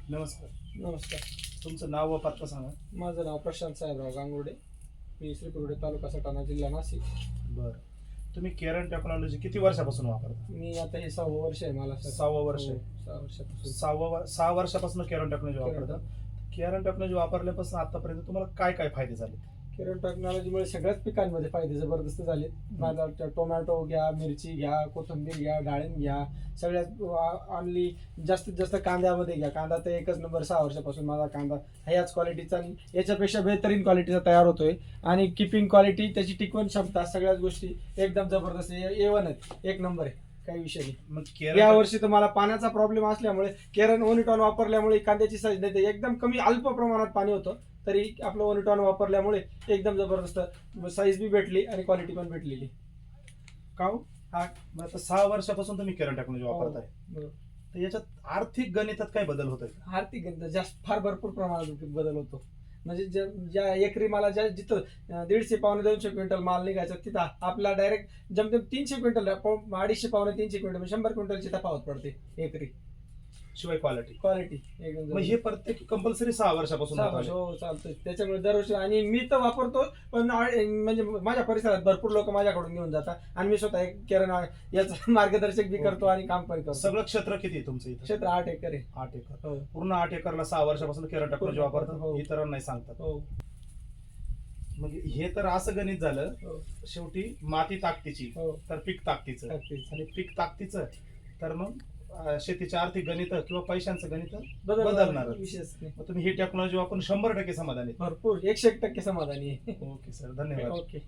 नमस्कार. नमस्कार. तुमचं नाव व पत्ता सांगा. माझं नाव प्रशांत साहेबराव गांगुर्डे. मी श्रीपुरडे तालुका सटाणा जिल्हा नाशिक. बरं. तुम्ही केरन टेक्नॉलॉजी किती वर्षापासून वापरता? मी आता हे 6वं वर्ष आहे मला सर. 6वं वर्ष आहे. 6 वर्षापासून. 6 वर्षापासून केरन टेक्नॉलॉजी वापरता. केरन टेक्नॉलॉजी वापरल्यापासून आतापर्यंत तुम्हाला काय काय फायदे झाले? केरन टेक्नॉलॉजीमुळे सगळ्याच पिकांमध्ये फायदे जबरदस्त झाले. माझा टोमॅटो घ्या, मिरची घ्या, कोथिंबीर घ्या, डाळिंब घ्या, सगळ्यात ऑनली जास्तीत जास्त कांद्यामध्ये घ्या. कांदा तर एकच नंबर. 6 वर्षापासून माझा कांदा ह्याच क्वालिटीचा आणि याच्यापेक्षा बेहतरीन क्वालिटीचा तयार होतोय. आणि किपिंग क्वालिटी, त्याची टिकवण क्षमता, सगळ्याच गोष्टी एकदम जबरदस्त A1 आहेत. एक नंबर आहे, काही विषय नाही. मग या वर्षी तर मला पाण्याचा प्रॉब्लेम असल्यामुळे केरन ओनिटॉन वापरल्यामुळे कांद्याची साईज नाही, एकदम कमी अल्प प्रमाणात पाणी होतं तरी आपलं ओनिटॉन वापरल्यामुळे एकदम जबरदस्त साईज बी भेटली आणि क्वालिटी पण भेटलेली. का हो? मग आता 6 वर्षापासून तुम्ही केरन टेक्नॉलॉजी वापरताय, बरोबर. तर याच्यात आर्थिक गणितात काय बदल होतोय? आर्थिक गणित जास्त फार भरपूर प्रमाणात बदल होतो. म्हणजे ज्या एकरी मला जिथं 150-200 क्विंटल माल निघायचा तिथं आपला डायरेक्ट जमतेम 300 क्विंटल, 250-300 क्विंटल, 100 क्विंटलची तफावत पडते एकरी. शिवाय क्वालिटी एकदम मग हे प्रत्येक कंपल्सरी 6 वर्षापासून वापरायचं? हो, चालतंय. त्याच्यामुळे दरवर्षी आणि मी तर वापरतो, पण म्हणजे माझ्या परिसरात भरपूर लोक माझ्याकडून घेऊन जातात आणि मी स्वतः एक केरन याचा मार्गदर्शक बी करतो आणि काम पण करतो. सगळं क्षेत्र किती आहे तुमचं इथं? क्षेत्र 8 एकर आहे. 8 एकर. हो पूर्ण 8 एकरला 6 वर्षापासून केरन टेक्नॉलॉजी वापरतात, हो. इतरांना नाही सांगतात. हो. मग हे तर असं गणित झालं. हो. शेवटी माती ताकदीची हो. तर पीक ताकदीचं, नक्कीच. आणि पीक ताकदीचं तर मग शेतीचे आर्थिक गणित किंवा पैशांचं गणित बदलणार बदलणार. विशेष नाही. मग तुम्ही ही टेक्नॉलॉजी वापरून 100% समाधानी? भरपूर 101% समाधानी आहे. ओके सर, धन्यवाद. ओके.